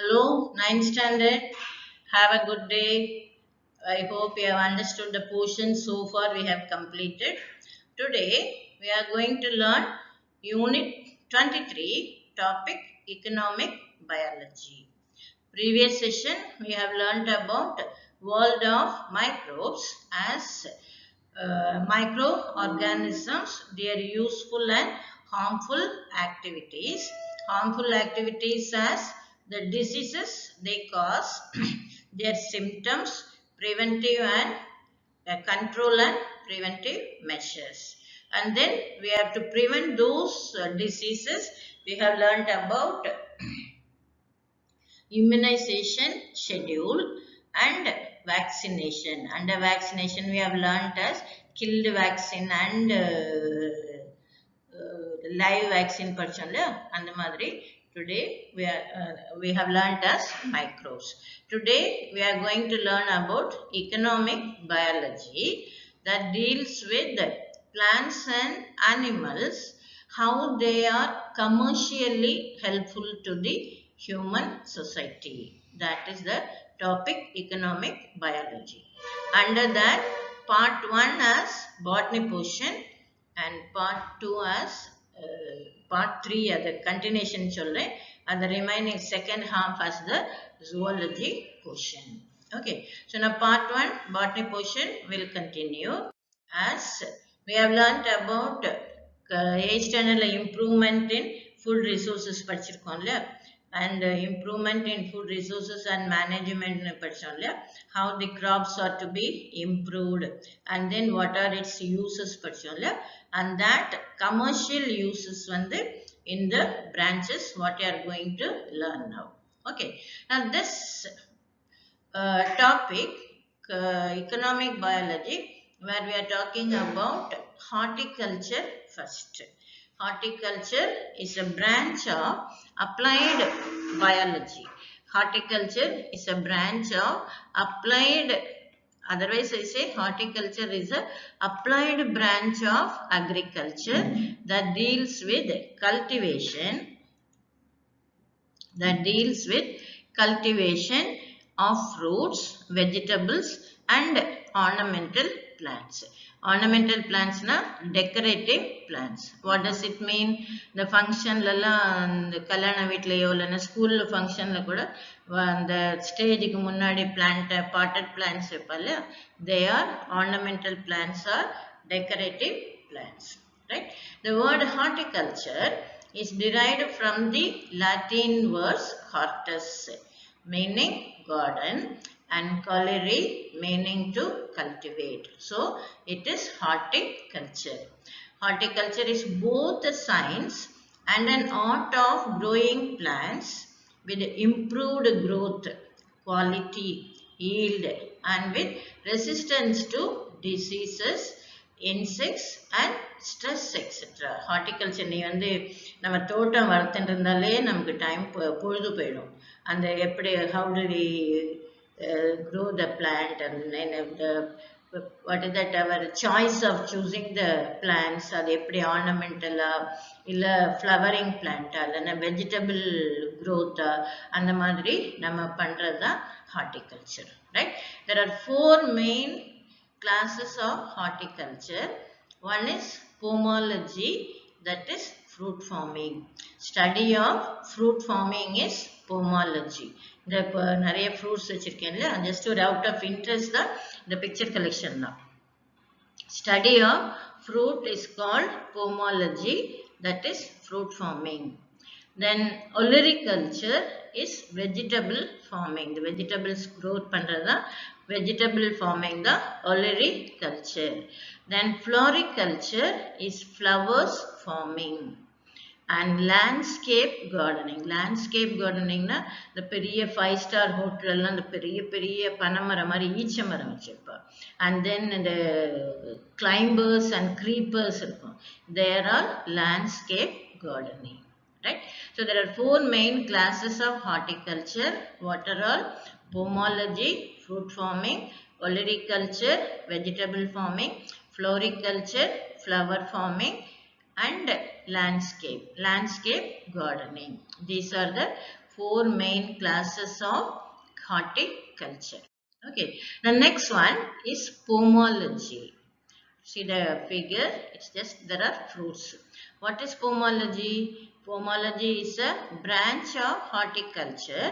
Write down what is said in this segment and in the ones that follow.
Hello, ninth standard. Have a good day. I hope you have understood the portion so far we have completed. Today we are going to learn Unit 23, topic Economic Biology. Previous session we have learned about world of microbes as microorganisms, their useful and harmful activities. Harmful activities as the diseases they cause, their symptoms, preventive and control and preventive measures. And then we have to prevent those diseases. We have learned about immunization schedule and vaccination. Under vaccination, we have learnt as killed vaccine and live vaccine படிச்சோம்ல அந்த மாதிரி today we have learnt as microbes. Today we are going to learn about economic biology that deals with plants and animals, how they are commercially helpful to the human society. That is the topic economic biology. Under that, part 1 as botany portion and part 2 as part 3 as the continuation சொல்றேன், and the remaining second half as the zoology portion. Okay, so now part 1 botany portion will continue as we have learnt about 8th standard improvement in food resources படிச்சிருக்கோம்ல, and improvement in food resources and management படிச்சோம்ல, how the crops are to be improved and then what are its uses படிச்சோம்ல, and that commercial uses வந்து in the branches what you are going to learn now. Okay, now this topic economic biology, where we are talking about horticulture first. Horticulture is a branch of applied biology. Horticulture is a branch of applied, otherwise I say horticulture is a applied branch of agriculture that deals with cultivation of fruits, vegetables and ornamental plants. Ornamental plants na decorative plants. What does it mean? The function lala the kalyana veetlayo illana school function la kuda the stage ku munnadi plant potted plants irupalla, they are ornamental plants or decorative plants, right? The word horticulture is derived from the Latin words hortus meaning garden and colere meaning to cultivate. So it is horticulture. Horticulture is both a science and an art of growing plants with improved growth, quality, yield and with resistance to diseases, insects and stress etc. Horticulture நீ வந்து நம்ம தோட்டம் வளர்த்துட்டு இருந்தாலே நமக்கு time பொழுது போயிடும். அந்த எப்படி how do we grow the plant and then what is that our choice of choosing the plants, அது எப்படி ornamental-ஆ இல்ல flowering plant-ஆ இல்லைன்னா vegetable growth-ஆ அந்த மாதிரி நம்ம பண்றதுதான் horticulture, right? There are 4 main classes of horticulture. One is pomology, that is fruit farming. Study of fruit farming is pomology. The நிறைய fruits வச்சிருக்கேன்ல, just out of interest the picture collection now. Study of fruit is called pomology, that is fruit farming. Then olericulture is vegetable farming. The vegetables growth பண்றதா vegetable farming the olericulture. Then floriculture is flowers farming. And landscape gardening. Landscape gardening na the பெரிய 5-star hotel எல்லாம் the பெரிய பனைமரம் மாதிரி ஈச்ச மரம் வச்சிருப்பா. And then the climbers and creepers இருக்கும். There are landscape gardening. Right? So there are 4 main classes of horticulture. What are all? Pomology, fruit farming, olericulture, vegetable farming, floriculture, flower farming, and landscape gardening. These are the four main classes of horticulture. Okay, the next one is pomology. See the figure, it's just there are fruits. What is pomology? Pomology is a branch of horticulture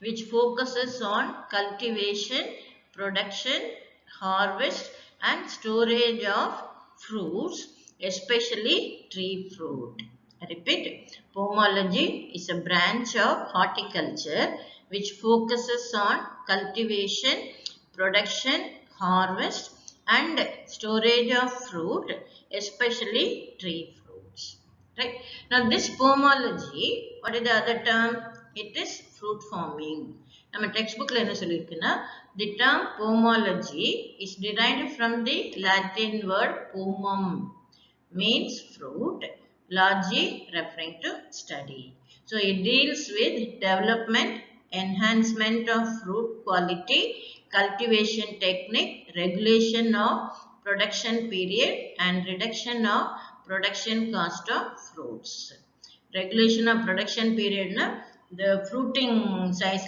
which focuses on cultivation, production, harvest and storage of fruits, especially tree fruit. I repeat, pomology is a branch of horticulture which focuses on cultivation, production, harvest and storage of fruit, especially tree fruits. Right? Now this pomology, what is the other term? It is fruit forming. நம்ம textbookல என்ன சொல்லிருக்குன்னா, the term pomology is derived from the Latin word pomum, means fruit, largely referring to study. So it deals with development, enhancement of fruit quality, cultivation technique, regulation of production period and reduction of production cost of fruits. Regulation of production period na the fruiting size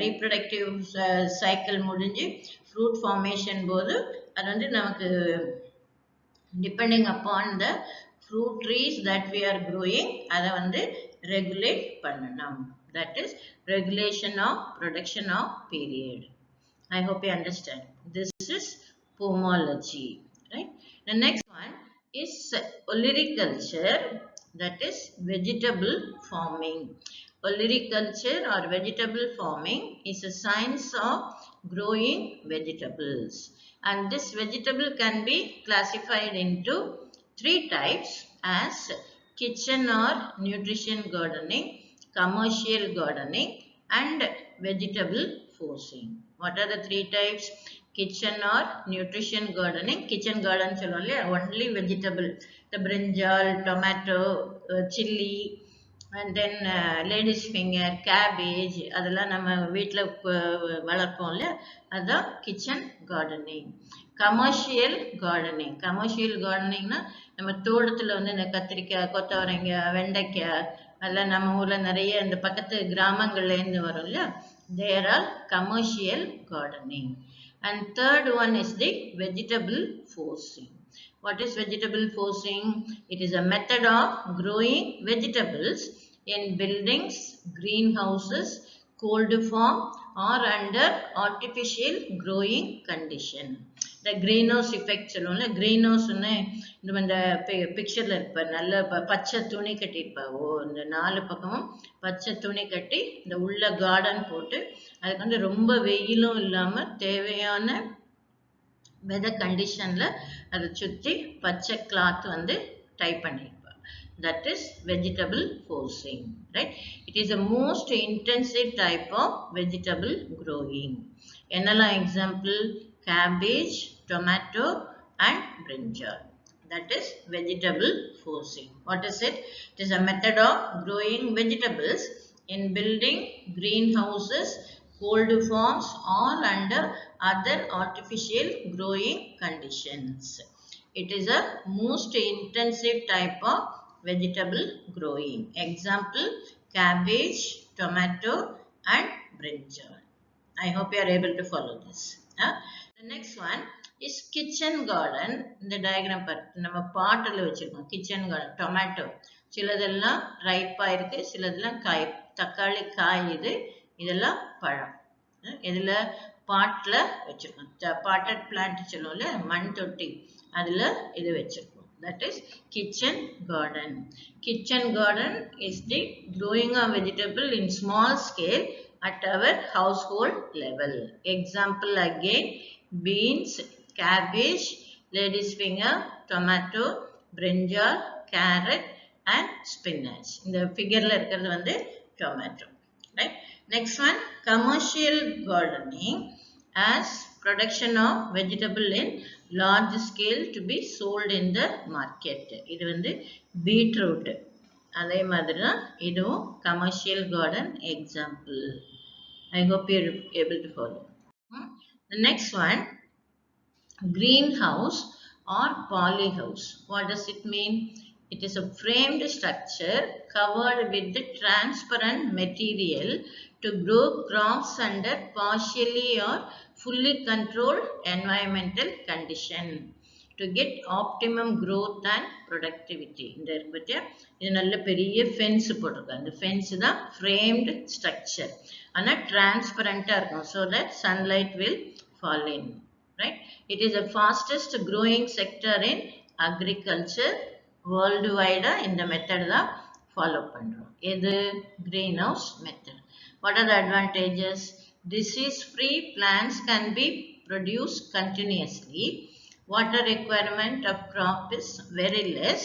reproductive cycle முடிஞ்சு fruit formation போது அது வந்து நமக்கு depending upon the fruit trees that we are growing அதை வந்து regulate பண்ணணும். That is regulation of production of period. I hope you understand. This is pomology, right? The next one is olericulture, that is vegetable farming. Olericulture or vegetable farming is a science of growing vegetables, and this vegetable can be classified into three types as kitchen or nutrition gardening, commercial gardening and vegetable forcing. What are the three types? Kitchen or nutrition gardening. Kitchen garden only vegetable, the brinjal, tomato, chili and then ladies finger, cabbage, அதெல்லாம் நம்ம வீட்ல வளர்ப்போம் இல்லையா, அதுதான் kitchen gardening. Commercial gardening, commercial கார்டனிங்னா நம்ம தோட்டத்தில் வந்து இந்த கத்திரிக்காய், கொத்தவரைங்காய், வெண்டைக்காய் அதெல்லாம் நம்ம ஊரில் நிறைய இந்த பக்கத்து கிராமங்கள்லேருந்து வரும் இல்லையா, there are commercial gardening. And third one is the vegetable forcing. What is vegetable forcing? It is a method of growing vegetables in buildings, greenhouses, cold farm or under artificial growing condition. The greenhouse effect சொல்லுவோம்ல, greenhouse இந்த பிக்சர்ல இருப்ப நல்ல பச்சை துணி கட்டியிருப்பா, இந்த நாலு பக்கமும் பச்சை துணி கட்டி இந்த உள்ள கார்டன் போட்டு அதுக்கு வந்து ரொம்ப வெயிலும் இல்லாம தேவையான வெதர் கண்டிஷன்ல அதை சுற்றி பச்சை கிளாத் வந்து type பண்ணியிருப்பா. That is vegetable forcing, right? It is the most intensive type of vegetable growing. என்னெல்லாம் example? Cabbage, tomato and brinjal. That is vegetable forcing. What is it? It is a method of growing vegetables in building, greenhouses, cold farms or under other artificial growing conditions. It is a most intensive type of vegetable growing. Example, cabbage, tomato and brinjal. I hope you are able to follow this. The next one is kitchen garden. இந்த diagram பார்த்து நம்ம பாட்டில் வச்சிருக்கோம் kitchen garden. Tomato சிலதெல்லாம் ரைப்பா இருக்கு, சிலதெல்லாம் காய், தக்காளி காய், இதெல்லாம் பழம். இதுல பாட்டில் வச்சிருக்கோம். பாட்டட் பிளான்ட் சொல்லுவோம்ல, மண் தொட்டி, அதுல இது வச்சிருக்கோம். That is kitchen garden. Kitchen garden is the growing of vegetable in small scale at our household level. Example again, beans, cabbage, lady's finger, tomato, brinjal, carrot and spinach. இந்த figureல இருக்கிறது வந்து tomato, right? Next one, commercial gardening as production of vegetable in large scale to be sold in the market. இது வந்து beetroot. அதே மாதிரி தான் இதுவும் commercial garden example. I hope you are able to follow. The next one, greenhouse or polyhouse. What does it mean? It is a framed structure covered with the transparent material to grow crops under partially or fully controlled environmental condition to get optimum growth and productivity. இந்த இருக்கு பத்தியா, இது நல்ல பெரிய fence போட்டிருக்காங்க. இந்த fence தான் framed structure. ஆனா டிரான்ஸ்பரண்டா இருக்கும், so that sunlight will fall in. Right? It is the fastest growing sector in agriculture worldwide. இந்த மெத்தட் தான் ஃபாலோ பண்றோம். இது greenhouse method. What are the advantages? Disease-free plants can be produced continuously. Water requirement of crop is very less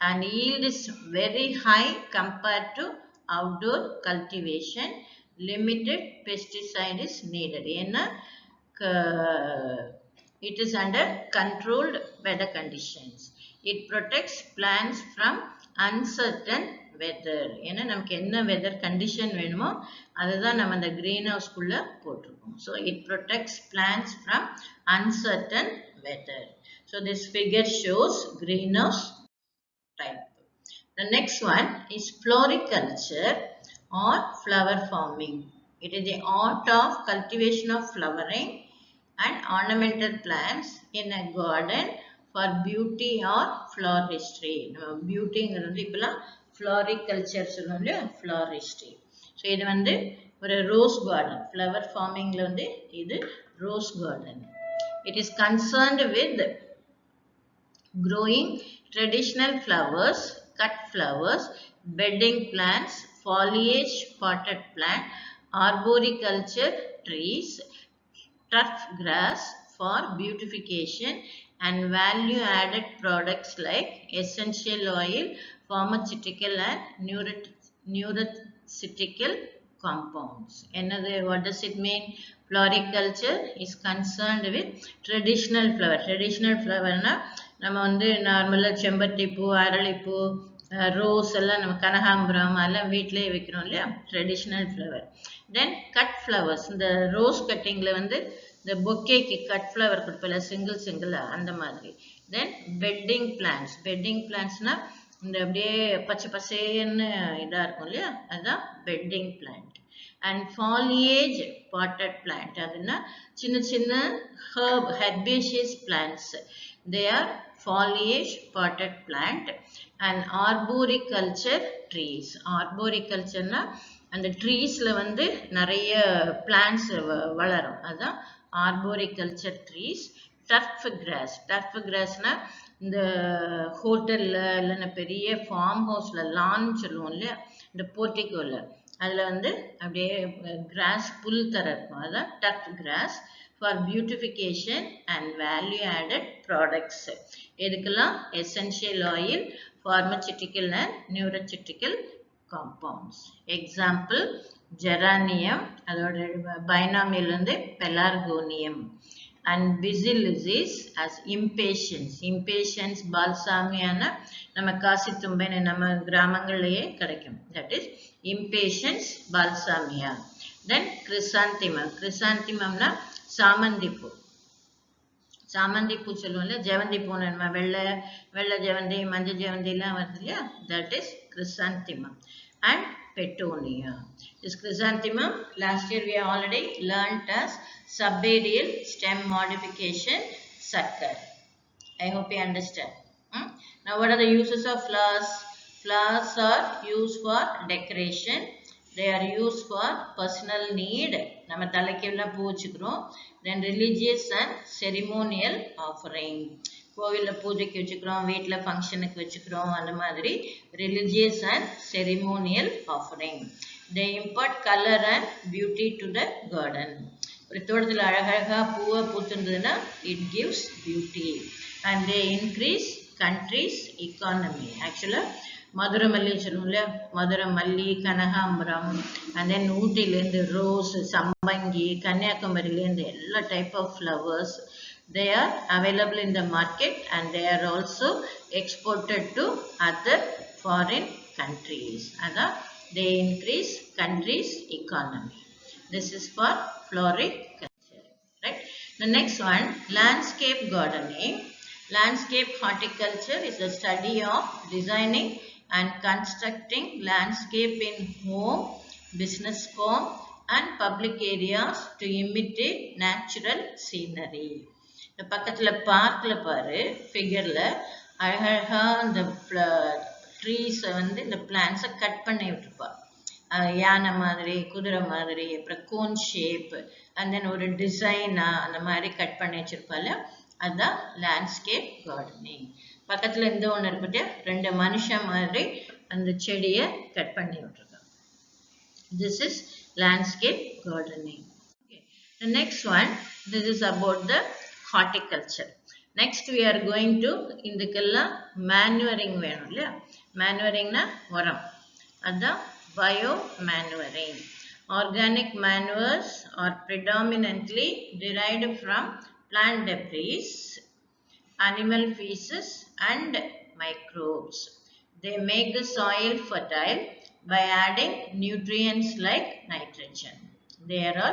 and yield is very high compared to outdoor cultivation. Limited pesticide is needed. It is under controlled weather conditions. It protects plants from uncertain weather. ஏன்னா நமக்கு என்ன weather condition வேணுமோ அதுதான் நம்ம அந்த greenhouse குள்ள போட்டிருக்கோம். So it protects plants from uncertain weather. So this figure shows greenhouse type. The next one is floriculture or flower farming. It is the art of cultivation of flowering and ornamental plants in a garden for beauty or floristry. Beauty ங்கிறது இப்பலாம் floriculture சொல்லுவோம் இல்லையா, floristry. So இது வந்து ஒரு rose garden, flower ஃபார்மிங்ல வந்து இது rose garden. It is concerned with growing traditional flowers, cut flowers, bedding plants, foliage potted plant, arboriculture trees, turf grass for beautification, and value added products like essential oil, pharmaceutical and nutraceutical compounds. Another, what does it mean? Floriculture is concerned with traditional flower. Traditional flower na நம்ம வந்து நார்மலா செம்பருத்தி பூ, அரளிப்பூ, rose எல்லாம் நம்ம கனகாம்பரம் எல்லாம் வீட்டிலேயே வைக்கிறோம் இல்லையா, traditional flower. Then cut flowers, இந்த ரோஸ் கட்டிங்ல வந்து இந்த பொக்கேக்கு கட் ஃப்ளவர் கொடுப்பல சிங்கிள் அந்த மாதிரி. தென் பெட்டிங் பிளான்ட்ஸ், பெட்டிங் பிளான்ட்ஸ்னா இந்த அப்படியே பச்சை பசேன்னு இதா இருக்கும் இல்லையா, அதுதான் bedding plant. And foliage potted plant, அதுன்னா சின்ன சின்ன herbaceous plants, they are foliage potted plant. And arboriculture trees, arboriculture na அந்த ட்ரீஸ்ல வந்து நிறைய பிளான்ட்ஸ் வளரும், அதுதான் arboriculture trees. Turf grass, turf கிராஸ்னா இந்த ஹோட்டல்ல இல்லைன்னா பெரிய ஃபார்ம் ஹவுஸ்ல லான் சொல்லுவோம் இல்லையா, இந்த போர்ட்டிகோல அதுல வந்து அப்படியே கிராஸ் புல் தர இருக்கும், அதுதான் turf grass. For beautification and value added products, எதுக்கெல்லாம்? Essential oil, pharmaceutical and nutraceutical compounds. Example, geranium, அதோட binomial வந்து pelargonium. And basilis as impatiens, impatiens balsamiana நம்ம காசி தும்பைன்னு நம்ம கிராமங்கள்லயே கிடைக்கும், that is impatiens balsamia. Then chrysanthemum, chrysanthemumனா சாமந்தி பூ, சாமந்தி பூ சொல்லுவோம்ல, ஜெவந்தி பூ, நம்ம வெள்ளை ஜெவந்தி, மஞ்சள் ஜெவந்தி எல்லாம் வருது இல்லையா, that is chrysanthemum. And petunia, this chrysanthemum last year we already learnt as subaerial stem modification sucker. I hope you understand. Now what are the uses of flowers? Flowers are used for decoration. They are used for personal need, நம்ம தலைக்கு எல்லாம் பூ வச்சுக்கிறோம். Then religious and ceremonial offering, கோவில்ல பூஜைக்கு வச்சுக்கிறோம், வீட்டில் ஃபங்க்ஷனுக்கு வச்சுக்கிறோம், அந்த மாதிரி religious and ceremonial offering. They impart color and beauty to the garden. ஒரு தோட்டத்தில் அழகழகா பூவை பூத்துன்றதுன்னா it gives beauty. And they increase country's economy. Actually Madurai மல்லி சொல்லுவோம் இல்லையா, மதுரை மல்லி, கனகாம்பரம், and then ஊட்டிலேருந்து ரோஸ், சம்பங்கி, கன்னியாகுமரியிலேருந்து எல்லா type of flowers, they are available in the market and they are also exported to other foreign countries. அதான் they increase country's economy. This is for floriculture, right? The next one, landscape gardening. Landscape horticulture is the study of designing and constructing landscape in home, business home and public areas to imitate natural scenery. இந்த பக்கத்துல பார்க்ல பாரு ஃபிகர்ல அழகழகா இந்த ட்ரீஸை வந்து இந்த பிளான்ஸை cut பண்ணி விட்டுருப்பா. யானை மாதிரி, குதிரை மாதிரி, அப்புறம் கோன் ஷேப், அண்ட் தென் ஒரு டிசைனா அந்த மாதிரி கட் பண்ணி வச்சிருப்பால, அதுதான் லேண்ட்ஸ்கேப் கார்டனிங். பக்கத்துல இந்த ஒன்று இருக்கிட்ட 2 மனுஷன் மாதிரி அந்த செடியை கட் பண்ணி விட்டுருக்காங்க. This is landscape gardening. Okay. The next one, this is about the horticulture. Next we are going to indukella manuring வேணும் இல்லையா? Manuringனா உரம். அதான் bio-manuring. Organic manures are predominantly derived from plant debris, animal feces and microbes. They make the soil fertile by adding nutrients like nitrogen. They are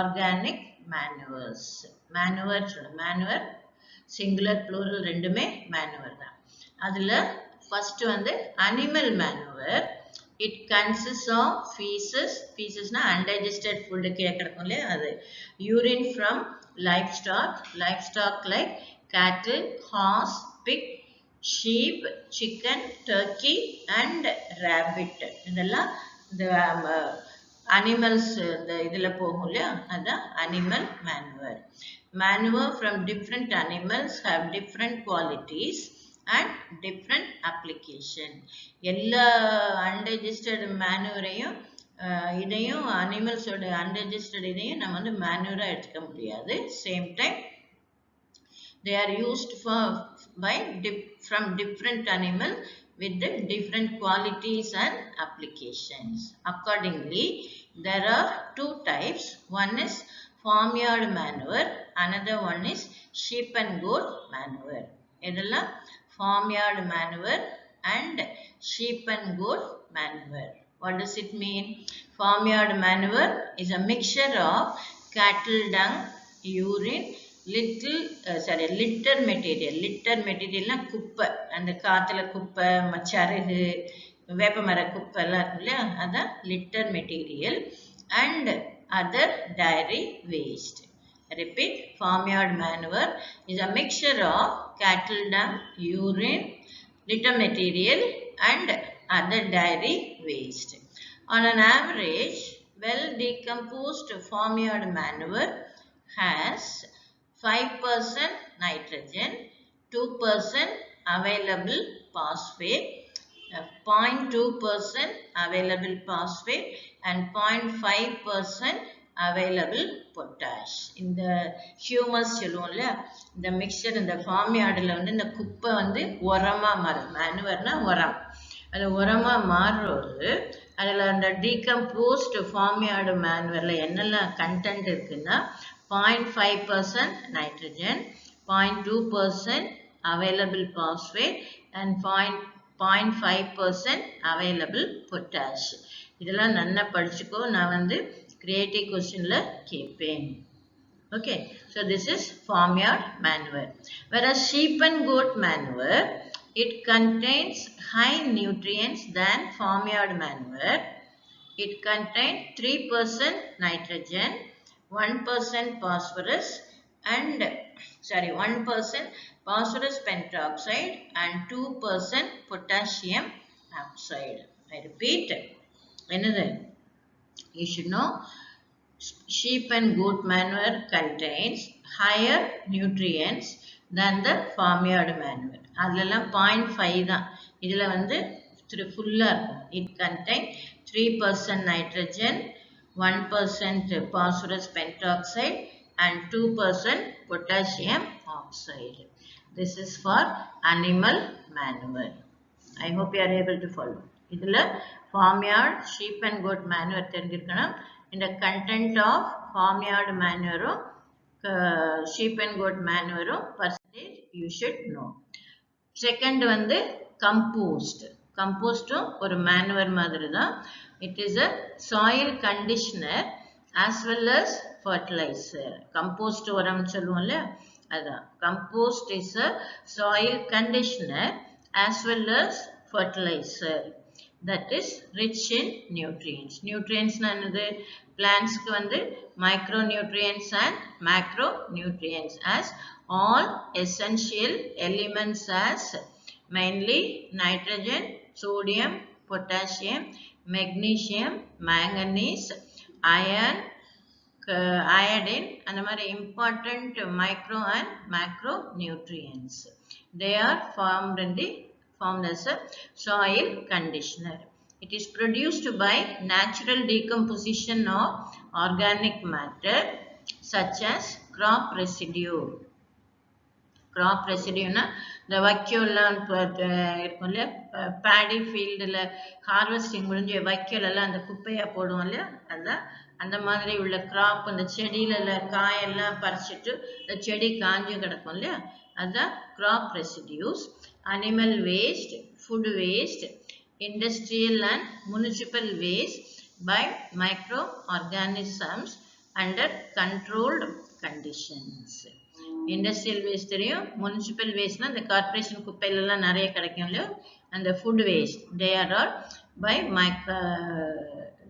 organic manures. Manure singular plural ரெண்டுமே manure தான். அதுல first வந்து animal manure. It consists of feces. Feces na undigested food கீழே கிடக்கும் இல்லையா, அது. Urine from livestock like cattle, horse, pig, sheep, chicken, turkey and rabbit. இதெல்லாம் இந்த animals இந்த இதுல போகும் இல்லையா, அதான் animal manure. Manure from different animals have different qualities and different application. எல்லா undigested manureயும் இதையும் அனிமல்ஸோட undigested இதையும் நம்ம வந்து manure எடுத்துக்க முடியாது. Same time they are used from different animals with the different qualities and applications. Accordingly, there are 2 types. One is farmyard manure, another one is sheep and goat manure. இதெல்லாம் farmyard manure and sheep and goat manure. What does it mean? Farmyard manure is a mixture of cattle dung, urine, litter material. Litter material na குப்பை, அந்த காத்துல குப்பை, சருகு, வேப்பமர குப்பை எல்லாம் இருக்கு இல்லையா, அதான் litter material and other dairy waste. Repeat, farmyard manure is a mixture of cattle dung, urine, litter material and other dairy waste. On an average, well decomposed farmyard manure has 5% nitrogen, 2% available phosphate, 0.2% available phosphate and 0.5% available potash. இந்த humus சொல்லுவோம்ல, இந்த mixer இந்த ஃபார்ம்யார்டில் வந்து இந்த குப்பை வந்து உரமா மாறும். மேனுவர்னா உரம். அது உரமா மாறுறது, அதில் அந்த டீகம்போஸ்டு ஃபார்ம்யார்டு மேனுவரில் என்னெல்லாம் கண்டென்ட் இருக்குன்னா 0.5% nitrogen, 0.2% available phosphate and 0.5% available potash. இதெல்லாம் நல்லா படிச்சுக்கோ, நான் வந்து creative questionல கேட்பேன். Okay, so this is farmyard manure. Whereas sheep and goat manure, it contains high nutrients than farmyard manure. It contains 3% nitrogen, 1% phosphorus and 1% phosphorus pentoxide and 2% potassium oxide. I repeat, another. You should know, sheep and goat manure contains higher nutrients than the farmyard manure. அதெல்லாம் 0.5 தான். இதில் வந்து ஃபுல்லாக இருக்கும். It contains 3% nitrogen, 1% phosphorus pentoxide and 2% potassium oxide. This is for animal manure. I hope you are able to follow. இதில் farmyard, sheep and goat manure தெரிஞ்சிருக்கணும். இந்த content of farmyard manure, sheep and goat manure percentage you should know. Second வந்து compost. Compostum ஒரு manure மாதிரி தான். It is a soil conditioner as well as fertilizer. Compost உரம் சொல்லுவோம்ல, Compost is a soil conditioner as well as fertilizer that is rich in nutrients. Nutrients nanadu plants ku vandu micronutrients and macronutrients as all essential elements as mainly nitrogen, sodium, potassium, magnesium, manganese, iron, iodine and other important micro and macronutrients. They are formed as a soil conditioner. It is produced by natural decomposition of organic matter such as crop residue. Crop residue na the vacuolam இருக்கும் இல்லையா paddy fieldல harvesting முடிஞ்சு வைக்கோல் எல்லாம் அந்த குப்பையா போடுவோம் இல்லையா அதான் அந்த மாதிரி உள்ள கிராப் அந்த செடியில காயெல்லாம் பறிச்சிட்டு அந்த செடி காஞ்சு கிடக்கும் இல்லையா அதான் crop residues, animal waste, food waste, industrial and municipal waste by microorganisms under controlled conditions. Industrial waste தெரியும், municipal waste na the corporation குப்பையில எல்லாம் நிறைய கிடைக்கும் இல்லையா and the food waste they are all by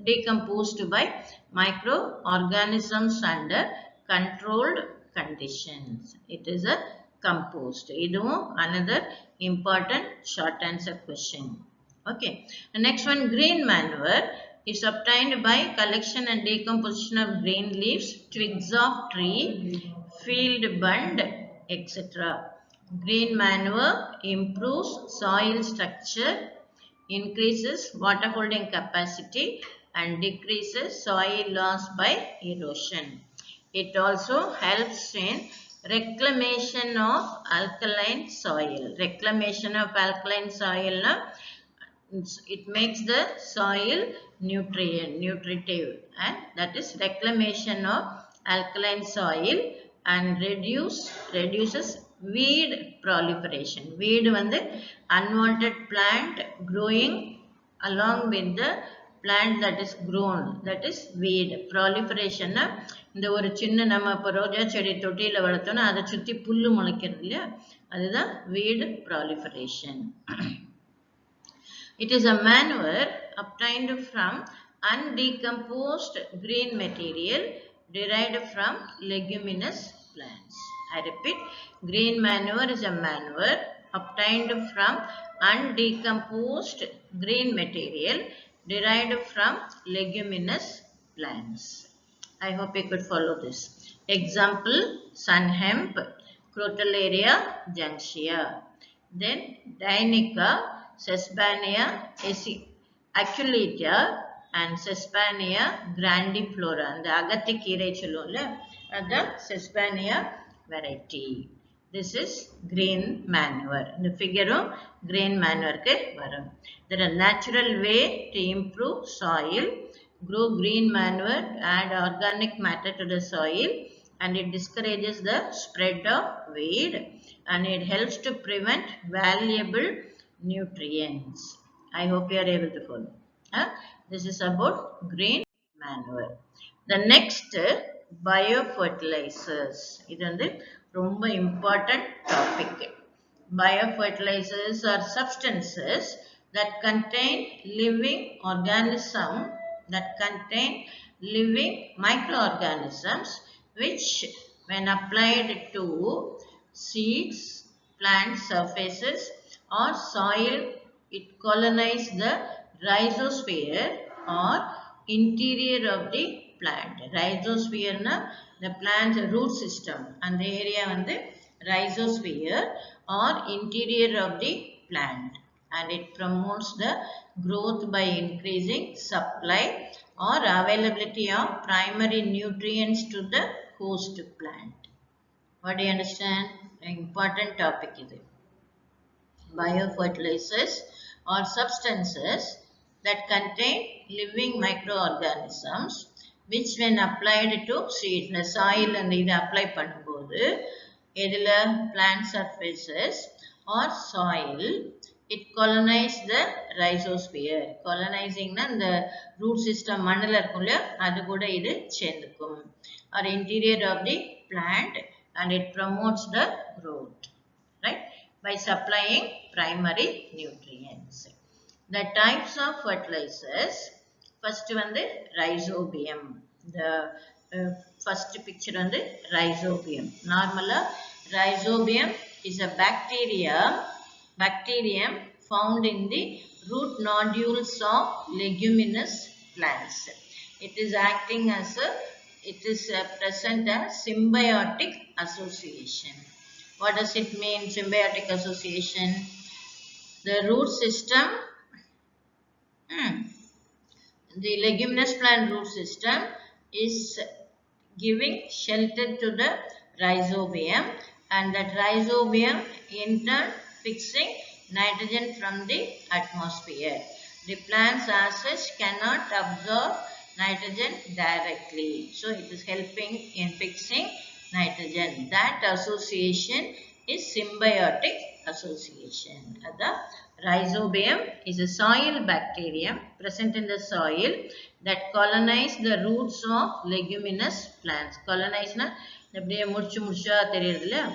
decomposed by microorganisms under controlled conditions. It is a compost. இதுவும் another important short answer question. Okay, the next one, green manure is obtained by collection and decomposition of green leaves, twigs of tree, field bund, etc. Green manure improves soil structure, increases water holding capacity and decreases soil loss by erosion. It also helps in reclamation of alkaline soil. Reclamation of alkaline soil na, it makes the soil nutritive and that is reclamation of alkaline soil and reduces weed proliferation. Weed வந்து unwanted plant growing along with the plant that is grown, that is weed. Proliferation இந்த ஒரு சின்ன நம்ம இப்போ ரோஜா செடி தொட்டியில வளர்த்தோம்னா அதை சுற்றி புல்லு முளைக்கிறது இல்லையா அதுதான் weed proliferation. It is a manure obtained from undecomposed green material derived from leguminous plants. I repeat, green manure is a manure obtained from undecomposed green material derived from leguminous plants. I hope you could follow this. Example, sun hemp, Crotalaria junctia. Then Dinica, Sesbania aculeata and Sesbania grandiflora. And the agathikire cholula, the Sesbania variety. This is green manure. In the figure green manure ke varum. There are natural way to improve soil. Grow green manure, add organic matter to the soil and it discourages the spread of weed and it helps to prevent valuable nutrients. I hope you are able to follow. This is about green manure. The next, biofertilizers. This is ரொம்ப important topic. Biofertilizers are substances that contain living microorganisms which when applied to seeds, plant surfaces or soil it colonizes the rhizosphere or interior of the plant. Rhizosphere na the plant's root system and the area on the rhizosphere or interior of the plant and it promotes the growth by increasing supply or availability of primary nutrients to the host plant. What do you understand? An important topic is it. Biofertilizers are substances that contain living microorganisms which when applied to seeds, the soil and இது apply பண்ணும்போது எதில plant surfaces or soil it colonizes the rhizosphere. Colonizing na the root system மண்ணில இருக்கும் இல்லையா அது கூட இது சேர்ந்துக்கும். Or interior of the plant and it promotes the growth, right, by supplying primary nutrients. The types of fertilizers, first one the rhizobium. The first picture on the rhizobium. Normally, rhizobium is a bacterium found in the root nodules of leguminous plants. It is acting as a, it is present as symbiotic association. What does it mean, symbiotic association? The root system, the leguminous plant root system is giving shelter to the rhizobium, and that rhizobium in turn fixing nitrogen from the atmosphere. The plants as such cannot absorb nitrogen directly, so it is helping in fixing nitrogen. That association is symbiotic association. The rhizobium is a soil bacterium present in the soil that colonize the roots of leguminous plants. Colonize na அப்படியே முடிச்சு முடிச்சா தெரியுது இல்லையா,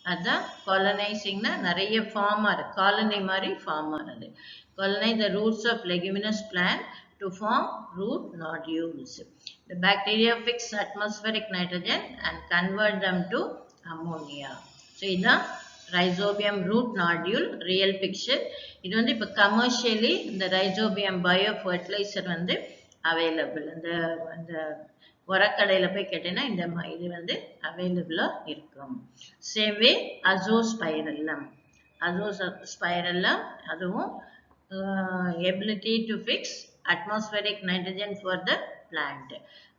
அதுதான் colonizingனா நிறைய form ஆகுது, colony மாதிரி form ஆகுது. Colonize the roots of leguminous plant to form root nodules. The bacteria fix atmospheric nitrogen and convert them to ammonia. So இதுதான் rhizobium root nodule real picture. இது வந்து இப்போ கமர்ஷியலி இந்த rhizobium bio fertilizer வந்து available. அந்த உரக்கடையில் போய் கேட்டீங்கன்னா இந்த இது வந்து அவைலபிளாக இருக்கும். சேம் வே அசோஸ்பைரல்லம், அதுவும் ability to fix atmospheric nitrogen for the plant,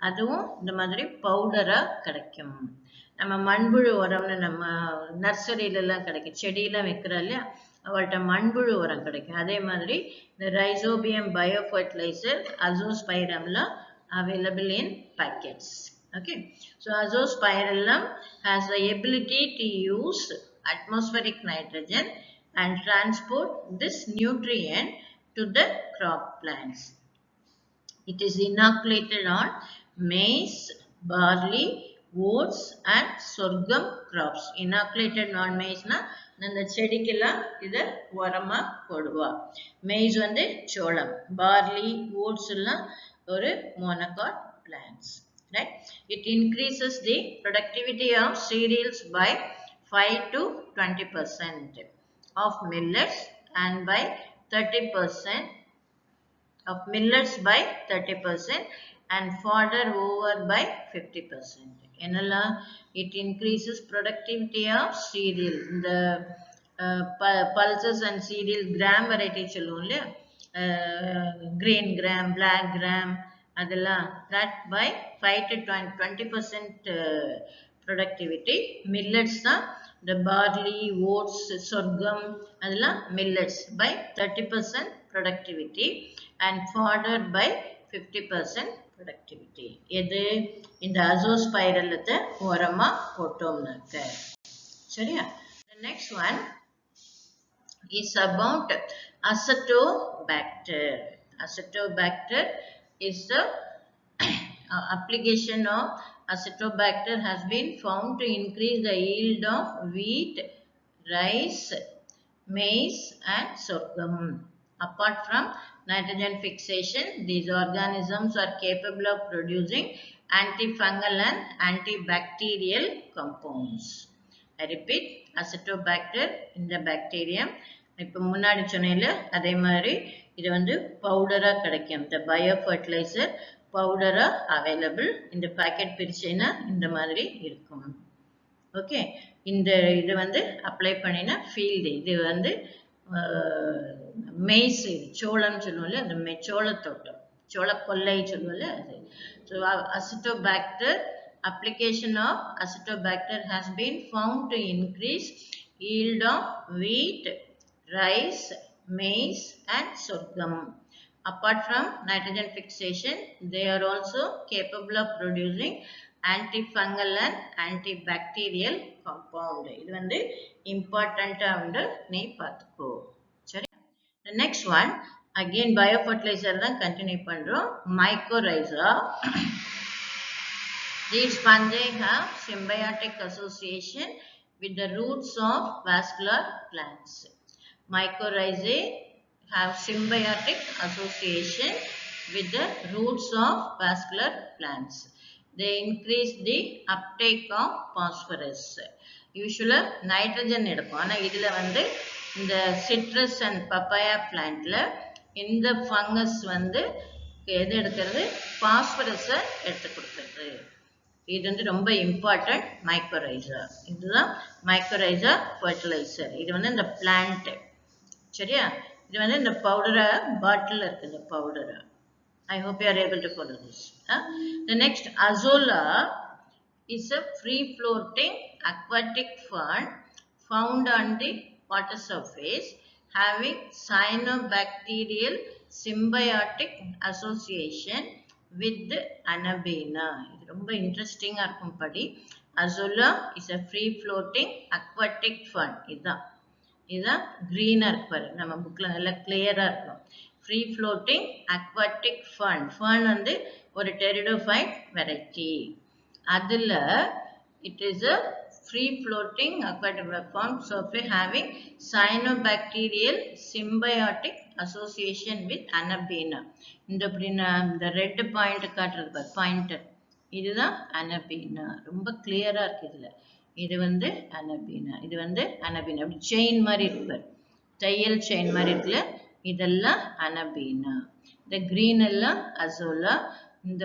அதுவும் இந்த மாதிரி பவுடராக கிடைக்கும். நம்ம மண்புழு உரம்னு நம்ம நர்சரியிலலாம் கிடைக்கும், செடியெல்லாம் வைக்கிறோம் இல்லையா, அவள்கிட்ட மண்புழு உரம் கிடைக்கும். அதே மாதிரி இந்த ரைசோபியம் பயோ ஃபர்டிலைசர் அசோஸ்பைரம்லாம் available in packets. Okay, so azospirillum has the ability to use atmospheric nitrogen and transport this nutrient to the crop plants. It is inoculated on maize, barley, oats and sorghum crops. Inoculated on maize na அந்த செடிக்கெல்லாம் இதை உரமா போடுவா. Maize வந்து சோளம், barley, oats எல்லாம் ஒரு monocot plants, right? It increases the productivity of cereals by 5 to 20%, of millets and by 30%, of millets by 30% and fodder over by 50%. என்னெல்லாம் it increases productivity of cereal, the pulses and cereal gram variety சொல்லுவோம் இல்லையா, green gram, black gram, அதெல்லாம் that by 5 to 20% productivity. Millets தான் the barley, oats, sorghum, அதெல்லாம் millets by 30% productivity and fodder by 50% productivity. எது இந்த அசோஸ்பைரல்லத்தை உரமா போட்டோம்னாக்க சரியா. The next one is about Acetobacter. Acetobacter is the application of Acetobacter has been found to increase the yield of wheat, rice, maize and sorghum. Apart from nitrogen fixation, these organisms are capable of producing antifungal and antibacterial compounds. I repeat, Acetobacter in the bacterium. இப்போ முன்னாடி சொன்னேன்ல அதே மாதிரி இது வந்து பவுடராக கிடைக்கும். இந்த பயோ ஃபர்டிலைசர் பவுடராக அவைலபிள். இந்த பேக்கெட் பிரிச்சேன்னா இந்த மாதிரி இருக்கும். ஓகே, இந்த இது வந்து அப்ளை பண்ணினா ஃபீல்டு, இது வந்து மெய்ஸ், சோளம் சொல்லுவோம்ல, அந்த சோளத்தோட்டம், சோளக்கொல்லை சொல்லுவோம்ல அது. So Acetobacter, application of Acetobacter has been found to increase yield of wheat, rice, maize and sorghum. Apart from nitrogen fixation, they are also capable of producing antifungal and antibacterial compound. இது வந்து இம்பார்ட்டண்டா வந்து நீ பார்த்துக்கோ. சரி. The next one again biofertilizer தான் continue பண்றோம். Mycorrhiza. These fungi have symbiotic association with the roots of vascular plants. Mycorrhizae have symbiotic association with the roots of vascular plants. They increase the uptake of phosphorus. Usually nitrogen எடுக்கும். ஆனா இதுல வந்து இந்த citrus and papaya plantல இந்த fungus வந்து எது எடுக்கிறது? phosphorus எடுத்து கொடுக்கிறது. இது வந்து ரொம்ப இம்பார்ட்டன்ட் மைக்கோரைசா. இதுதான் மைக்கோரைசா ஃபர்டிலைசர். இது வந்து இந்த பிளான்ட். சரியா? இது வந்து இந்த பவுடரா பாட்டில் இருக்கு இந்த பவுடரா. I hope you are able to follow this. The next, azolla is a free-floating aquatic fern found on the water surface having cyanobacterial symbiotic association with Anabaena. இது ரொம்ப இன்ட்ரெஸ்டிங்கா இருக்கும் படி. Azolla is a free-floating aquatic fern. இதுதான் green இருப்பாரு. நம்ம புக்ல நல்லா கிளியரா இருக்கும். Free floating aquatic fern. Fern வந்து ஒரு pteridophyte variety. அதுல it is a free floating aquatic fern surface having cyanobacterial symbiotic association with Anabaena. இந்த ரெட் பாயிண்ட் காட்டுறது பாரு, பாயிண்டர். இதுதான் Anabaena. ரொம்ப கிளியரா இருக்கு இதுல. இது வந்து Anabaena. இது வந்து Anabaena. அப்படி செயின் மாதிரி இருக்கு, தையல் செயின் மாதிரி இருக்குல்ல, இதெல்லாம் Anabaena. இந்த கிரீன் எல்லாம் அசோலா. இந்த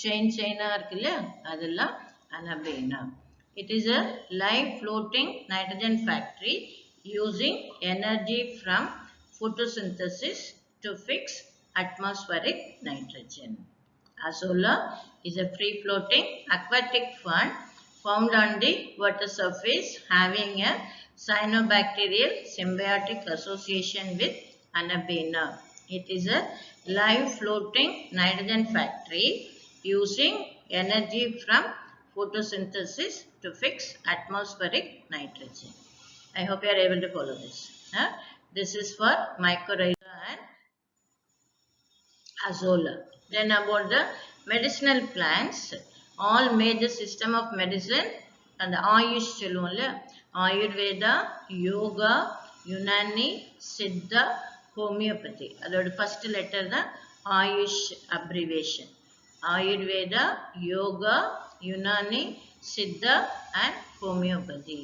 செயினா இருக்குல்ல, அதெல்லாம் Anabaena. It is a live floating nitrogen factory using energy from photosynthesis to fix atmospheric nitrogen. Azolla is a free floating aquatic fern found on the water surface having a cyanobacterial symbiotic association with Anabaena. It is a live floating nitrogen factory using energy from photosynthesis to fix atmospheric nitrogen. I hope you are able to follow this. This is for mycorrhiza and azolla. Then about the medicinal plants, all major system of medicine and the Ayush சொல்லுவோம்ல, Ayurveda, Yoga, Unani, Siddha, Homeopathy. அதோட first letter தான் Ayush abbreviation. Ayurveda, Yoga, Unani, Siddha and Homeopathy.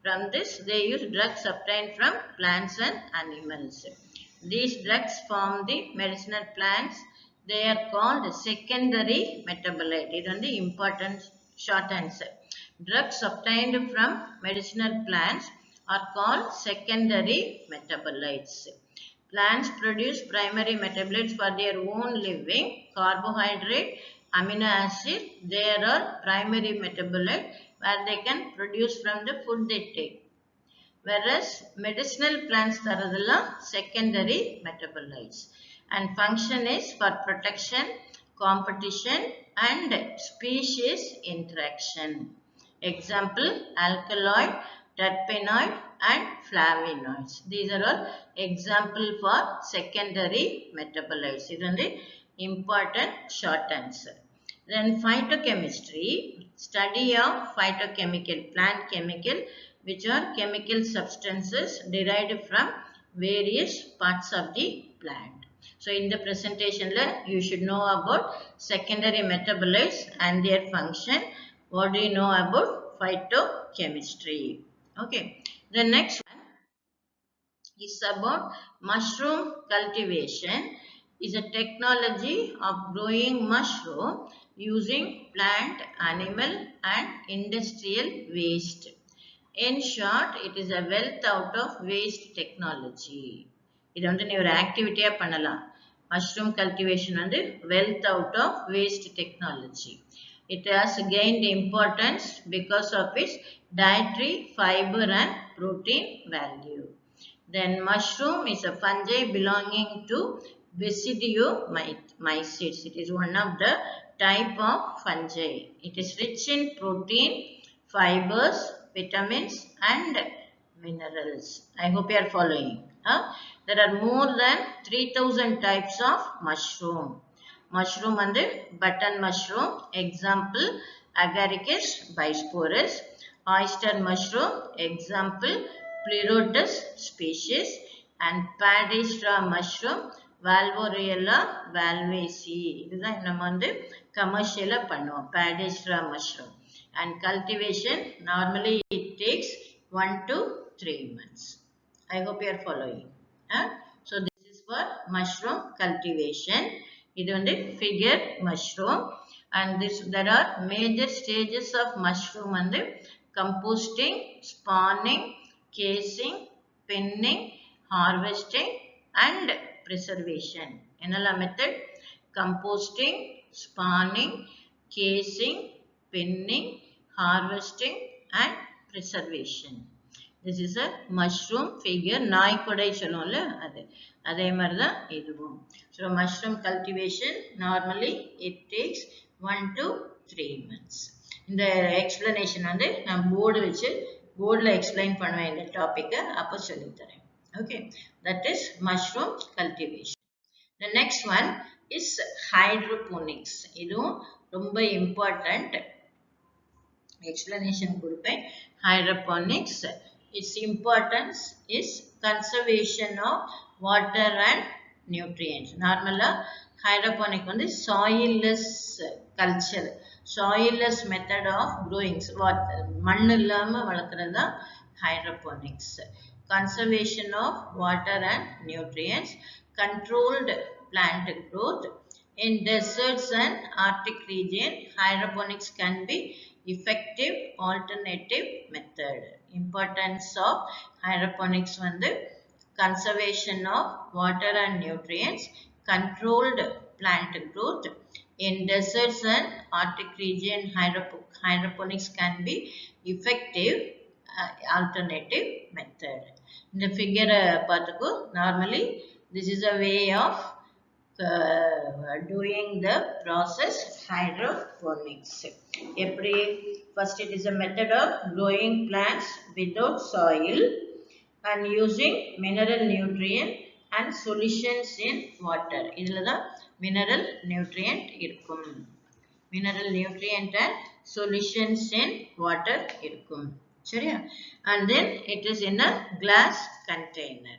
From this they use drugs obtained from plants and animals. These drugs form the medicinal plants. They are called secondary metabolite. It is the important short answer. Drugs obtained from medicinal plants are called secondary metabolites. Plants produce primary metabolites for their own living. Carbohydrate, amino acid, they are primary metabolites where they can produce from the food they take. Whereas medicinal plants தரதெல்லாம் secondary metabolites. And function is for protection, competition and species interaction. Example, alkaloid, terpenoid and flavonoids. These are all example for secondary metabolites. This is the important short answer. Then phytochemistry, study of phytochemical, plant chemical, which are chemical substances derived from various parts of the plant. So in the presentation you should know about secondary metabolites and their function. What do you know about phytochemistry? Okay. The next one is about mushroom cultivation. Is a technology of growing mushroom using plant, animal and industrial waste. In short, it is a well thought of waste technology. இது வந்து நீ ஒரு ஆக்டிவிட்டியா பண்ணலாம். Mushroom cultivation வந்து well thought of waste technology. It has gained importance because of its dietary fiber and protein value. Then mushroom is a fungi belonging to Basidiomycetes. It is one of the type of fungi. It is rich in protein, fibers, vitamins and minerals. I hope you are following. There are more than 3000 types of mushroom. Mushroom and button mushroom. Example, Agaricus bisporus. Oyster mushroom, example, Pleurotus species. And paddy straw mushroom, Valvorella valvaceae. இதுதான் நம்ம வந்து commercial பண்ணுவோம், paddy straw mushroom. And cultivation, normally it takes 1 to 3 months. I hope you are following. So this is for mushroom cultivation. இது வந்து figure mushroom. And there are major stages of mushroom வந்து composting, spawning, casing, pinning, harvesting and preservation. என்னெல்லாம் method? Composting, spawning, casing, pinning, harvesting and preservation. This is a mushroom figure. நாய்க்குடை சொல்லுவோம்ல அது. அதே மாதிரி தான் இதுவும். So mushroom cultivation normally it takes 1 to 3 months. இந்த explanation வந்து நான் போர்டில் எக்ஸ்பிளைன் பண்ணுவேன் இந்த டாபிக்கை, அப்போ சொல்லித்தரேன். Okay, that is mushroom cultivation. The next one is hydroponics. இதுவும் ரொம்ப important. Explanation கொடுப்பேன். Hydroponics, its importance is conservation of water and nutrients. Normally hydroponic வந்து soilless culture, soilless method of growing. மண் இல்லாம வளர்க்கிறது தான் hydroponics. Conservation of water and nutrients, controlled plant growth. In deserts and Arctic region, hydroponics can be effective alternative method. Importance of hydroponics வந்து conservation of water and nutrients, controlled plant growth. In deserts and Arctic region, hydroponics can be effective alternative method. இந்த figure பார்த்துக்கோ. Normally this is a way of doing the process hydroponics. First it is a method of growing plants without soil and using mineral nutrient and solutions in water. இதுல தான் mineral nutrient இருக்கும். Mineral nutrient and solutions in water இருக்கும். சரியா? And then it is in a glass container.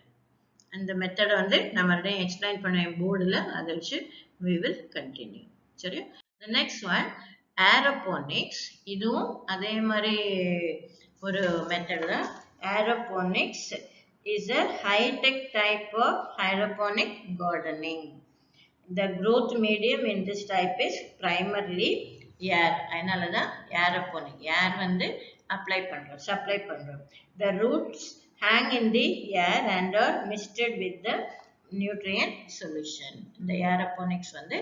And the method வந்து நம்ம explain பண்ணுவேன் போர்டில், அதை வச்சு we will continue. சரியா? The next one, aeroponics. இதுவும் அதே மாதிரி ஒரு method தான். Aeroponics is a high-tech type of hydroponic gardening. The growth medium in this type is primarily air. அதனால தான் aeroponic. air வந்து supply பண்றோம். The roots hang in the air and are misted with the nutrient solution. The aeroponics வந்து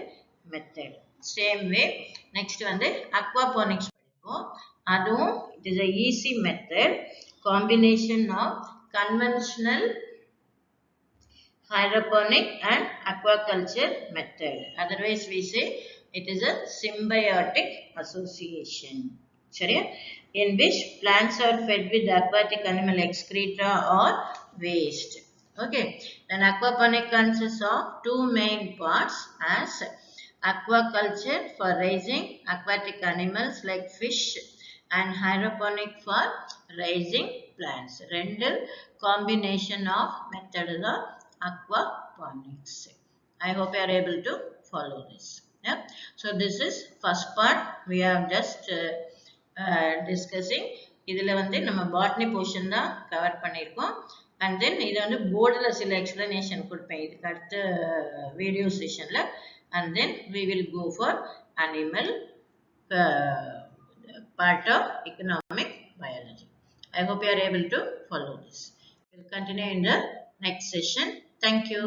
method. Same way, next வந்து aquaponics படிப்போம். அதுவும் it is a easy method, combination of conventional hydroponic and aquaculture method. Otherwise we say it is a symbiotic association. சரியா? In which plants are fed with aquatic animal excreta or waste. Okay, then aquaponic consists of two main parts as aquaculture for raising aquatic animals like fish and hydroponic for raising plants. ரெண்டு combination of method of aquaponics. I hope you are able to follow this. Yeah? So this is first part we have just discussing. இதில் வந்து நம்ம botany portion தான் cover பண்ணியிருக்கோம். And then இது வந்து போர்டில் சில explanation கொடுப்பேன் இதுக்கு அடுத்த video sessionல. And then we will go for animal part of economic biology. I hope you are able to follow this. We will continue in the next session. Thank you.